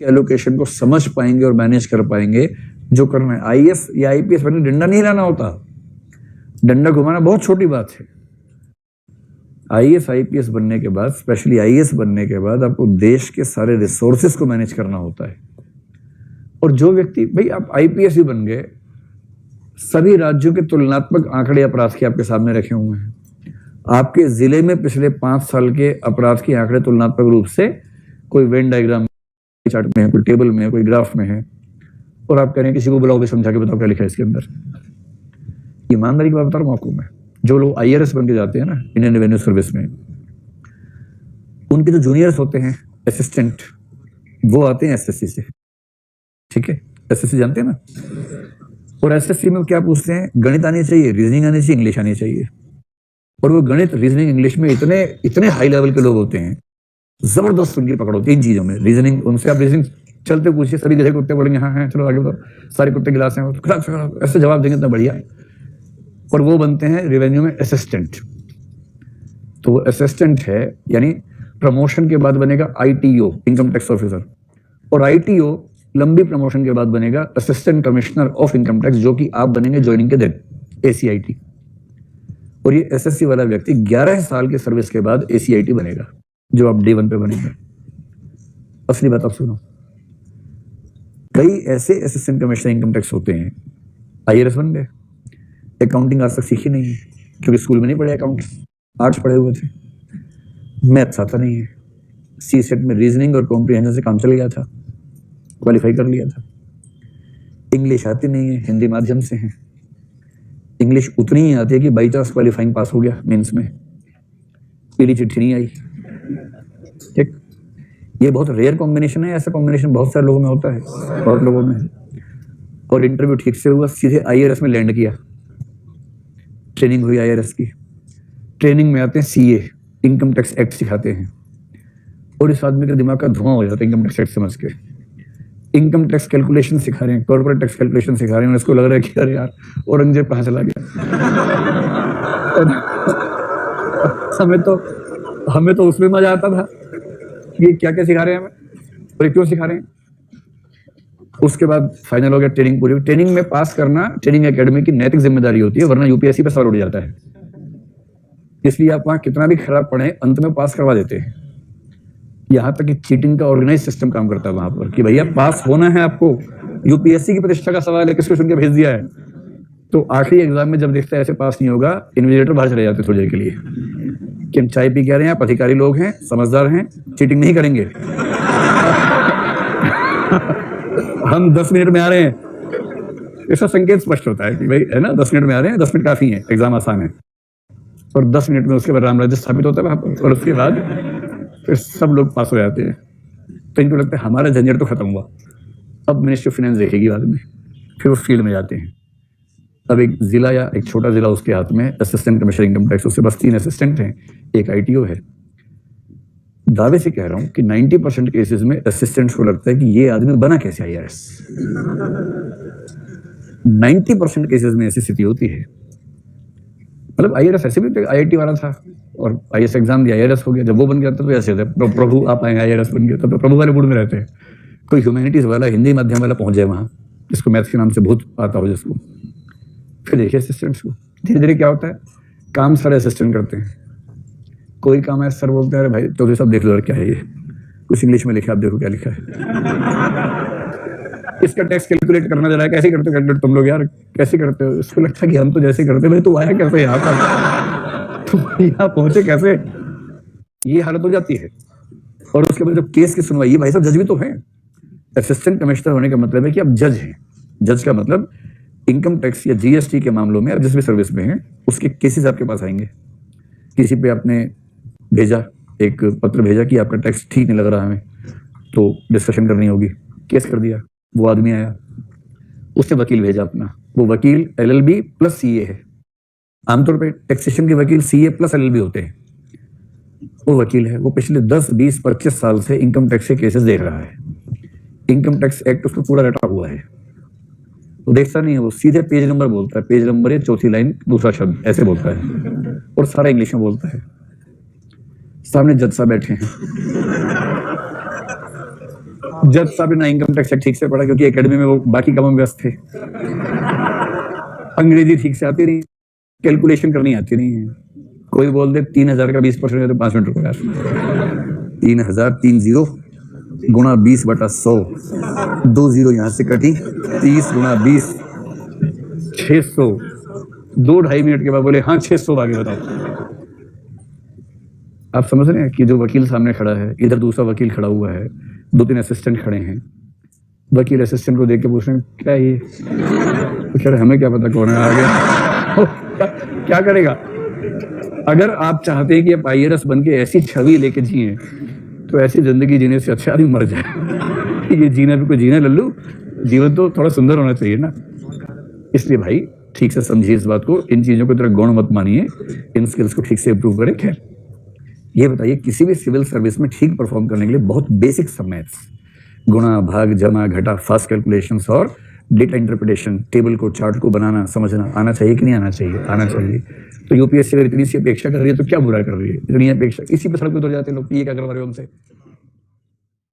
Allocation को समझ पाएंगे और मैनेज कर पाएंगे जो करना है। आईएएस या आईपीएस बनने डंडा नहीं लाना होता, डंडा घुमाना बहुत छोटी बात है। आईएएस आईपीएस बनने के बाद, स्पेशली आईएएस बनने के बाद आपको देश के सारे रिसोर्सेस को मैनेज करना होता है। और जो व्यक्ति, भाई आप आईपीएस ही बन गए, सभी राज्यों के तुलनात्मक आंकड़े अपराध के आपके सामने रखे हुए हैं। आपके जिले में पिछले 5 साल के अपराध के आंकड़े तुलनात्मक रूप से कोई वेन डायग्राम चार्ट में है, कोई टेबल में है, कोई ग्राफ में है, और आप कह रहे हैं किसी को बुलाओ समझा के बताओ क्या लिखा है इसके अंदर। ईमानदारी की बात बता रहा हूं आपको मैं। जो लोग आईआरएस बन के जाते हैं ना इंडियन रेवेन्यू सर्विस में, उनके जो जूनियर्स होते हैं असिस्टेंट, वो आते हैं एसएससी से, ठीक है, एसएससी जानते हैं ना। और एसएससी में क्या पूछते हैं, गणित आनी चाहिए, रीजनिंग आनी चाहिए, इंग्लिश आनी चाहिए। और वो गणित, रीजनिंग, इंग्लिश में इतने हाई लेवल के लोग होते हैं, जबरदस्त उनकी पकड़ होती है इन चीजों में। रीजनिंग, उनसे आप रीजनिंग चलते पूछिए, सभी गधे कुत्ते बोलेंगे हाँ हाँ चलो आगे बताओ, सारे कुत्ते गिलास हैं, ऐसे जवाब देंगे इतना बढ़िया। और वो बनते हैं रेवेन्यू में असिस्टेंट। तो वो असिस्टेंट है, यानी प्रमोशन के बाद बनेगा आईटीओ, इनकम टैक्स ऑफिसर, और आईटीओ लंबी प्रमोशन के बाद बनेगा assistant commissioner of income tax, जो कि आप बनेंगे ज्वाइनिंग के दिन, एसीआईटी। और ये एसएससी वाला व्यक्ति 11 साल के सर्विस के बाद एसीआईटी बनेगा, जो आप डे 1 पे बनेंगे। असली बात आप सुनो, कई ऐसे असिस्टेंट कमिश्नर इनकम टैक्स होते हैं, आईआरएस बन गए, अकाउंटिंग आज तक सीखी नहीं है क्योंकि स्कूल में नहीं पढ़े, अकाउंट आर्ट्स पढ़े हुए थे, मैथ्स आता नहीं है, सी सेट में रीजनिंग और कॉम्प्रिहेंशन से काम चल गया था, क्वालिफाई कर लिया था। इंग्लिश आती नहीं है, हिंदी माध्यम से है, इंग्लिश उतनी ही आती है कि बाई चांस क्वालिफाइंग पास हो गया मेंस में, पीली चिट्ठी नहीं आई, ठीक। ये बहुत रेयर कॉम्बिनेशन है, ऐसा कॉम्बिनेशन बहुत सारे लोगों में होता है, बहुत लोगों में। और इंटरव्यू ठीक से हुआ, सीधे आईआरएस में लैंड किया, ट्रेनिंग हुई आईआरएस की, ट्रेनिंग में आते हैं सीए, इनकम टैक्स एक्ट सिखाते हैं, और इस आदमी का दिमाग का धुआं हो जाता है इनकम टैक्स एक्ट समझ के। इनकम टैक्स कैलकुलेशन सिखा रहे हैं, कॉर्पोरेट टैक्स कैलकुलेशन सिखा रहे हैं, उसको लग रहा है कि अरे यार औरंगजेब कहाँ चला गया। हमें तो उसमें मजा आता था, ये क्या क्या सिखा रहे हैं हमें और क्यों सिखा रहे हैं। उसके बाद फाइनल हो गया, ट्रेनिंग पूरी। ट्रेनिंग में पास करना ट्रेनिंग एकेडमी की नैतिक जिम्मेदारी होती है, वरना यूपीएससी पे सवाल उठ जाता है। इसलिए आप वहां कितना भी खराब पढ़े, अंत में पास करवा देते हैं। यहां तक कि चीटिंग का ऑर्गेनाइज सिस्टम काम करता है वहां पर कि भैया पास होना है आपको, यूपीएससी की प्रतिष्ठा का सवाल है, किसको सुन के भेज दिया है। तो आखिरी एग्जाम में जब देखता है ऐसे पास नहीं होगा, इन्विजिलेटर बाहर चले जाते थोड़ी देर के लिए कि हम चाय पी कह रहे हैं, आप अधिकारी लोग हैं, समझदार हैं, चीटिंग नहीं करेंगे। हम 10 मिनट में आ रहे हैं, इसका संकेत स्पष्ट होता है कि भाई है ना 10 मिनट में आ रहे हैं, 10 मिनट काफी है, एग्जाम आसान है। और 10 मिनट में उसके बाद राम राज्य स्थापित होता है वहां पर, और उसके बाद फिर सब लोग पास हो जाते हैं। तो इनको लगता है हमारा झंझट तो खत्म हुआ, अब मिनिस्ट्री ऑफ फाइनेंस देखेगी बाद में। फिर वो फील्ड में जाते हैं। अब एक जिला या एक छोटा जिला उसके हाथ में असिस्टेंट कमिश्नर इनकम टैक्स, उससे बस 3 असिस्टेंट हैं, एक आईटीओ है। दावे से कह रहा हूं कि 90% केसेस में असिस्टेंट्स को लगता है कि ये आदमी बना कैसे आईआरएस। 90% केसेस में ऐसी स्थिति होती है। मतलब आईआरएस ऐसे भी आईआईटी वाला था और आईएएस एग्जाम दिया, आईआरएस हो गया। जब वो बन गया तो ऐसे होता है, प्रभु आप आए आईआरएस बन गया, तो प्रभु वाले मूड में रहते हैं। कोई ह्यूमैनिटीज वाला, हिंदी माध्यम वाला पहुंच जाए वहां, जिसको मैथ्स के नाम से भूत आता हो जिसको, फिर देखिए असिस्टेंट्स को धीरे धीरे क्या होता है, काम सारे असिस्टेंट करते हैं। कोई काम है, सर बोलते हैं अरे भाई चौधरी साहब देख लो क्या है ये, कुछ इंग्लिश में लिखा, आप देखो क्या लिखा है। इसका टैक्स कैलकुलेट करना जरा, कैसे करते हो तुम लोग यार, कैसे करते हो। इसको लगता है कि हम तो जैसे करते, भाई तू आया कैसे यहाँ पर, तुम यहाँ पहुंचे कैसे, ये हालत हो जाती है। और उसके बाद जब केस की सुनवाई, ये भाई साहब जज भी तो है। असिस्टेंट कमिश्नर होने का मतलब है कि आप जज हैं। जज का मतलब इनकम टैक्स या जीएसटी के मामलों में आप जिस भी सर्विस में हैं, उसके केसेस आपके पास आएंगे। किसी पे आपने भेजा, एक पत्र भेजा कि आपका टैक्स ठीक नहीं लग रहा हमें, तो डिस्कशन करनी होगी, केस कर दिया। वो आदमी आया, उससे वकील भेजा अपना, वो वकील एलएलबी प्लस सीए है। आमतौर पे टैक्सेशन के वकील सीए प्लस एलएलबी होते हैं। वो वकील है, वो पिछले 10, 20, 25 साल से इनकम टैक्स के केसेस देख रहा है। इनकम टैक्स एक्ट उसको पूरा रटा हुआ है, वो देखता नहीं है, वो सीधे पेज नंबर बोलता है, पेज नंबर है, चौथी लाइन दूसरा शब्द, ऐसे बोलता है, और सारा इंग्लिश में बोलता है। सामने जज साहब बैठे हैं, जज साहब ने ना इनकम टैक्स ठीक से पढ़ा क्योंकि एकेडमी में वो बाकी कामों में व्यस्त थे। अंग्रेजी ठीक से आती नहीं, कैलकुलेशन करनी आती नहीं है। कोई बोल दे 3000 का 20% है तो 5 मिनट रुको यार। 3030 गुणा 20/100, 2 जीरो यहां से कटी, 30 गुणा 20 600। 2-2.5 मिनट के बाद बोले हाँ 600, आगे बताओ। आप समझ रहे हैं कि जो वकील सामने खड़ा है, इधर दूसरा वकील खड़ा हुआ है, 2-3 असिस्टेंट खड़े हैं। वकील असिस्टेंट को देख के पूछ रहे हैं क्या ये, तो कह रहे हमें क्या पता कौन है आगे। क्या करेगा? अगर आप चाहते हैं कि आप IAS बन के ऐसी छवि लेके जिए तो ऐसी जिंदगी जीने से अच्छा आदमी मर जाए। ये जीना भी कोई जीना लल्लू, जीवन तो थोड़ा सुंदर होना चाहिए ना। इसलिए भाई ठीक से समझिए इस बात को, इन चीजों को तरह गौण मत मानिए, इन स्किल्स को ठीक से इंप्रूव करें। खैर ये बताइए, किसी भी सिविल सर्विस में ठीक परफॉर्म करने के लिए बहुत बेसिक सब मैथ्स, गुणा भाग जमा घटा, फास्ट कैलकुलेशंस और डेटा इंटरप्रिटेशन, टेबल को चार्ट को बनाना समझना आना चाहिए कि नहीं आना चाहिए? आना चाहिए। तो यूपीएससी अगर इतनी सी अपेक्षा कर रही है तो क्या बुरा कर रही है? इतनी अपेक्षा, इसी पे सड़क पे उतर जाते हैं लोग, ये क्या करवा रहे हो हमसे।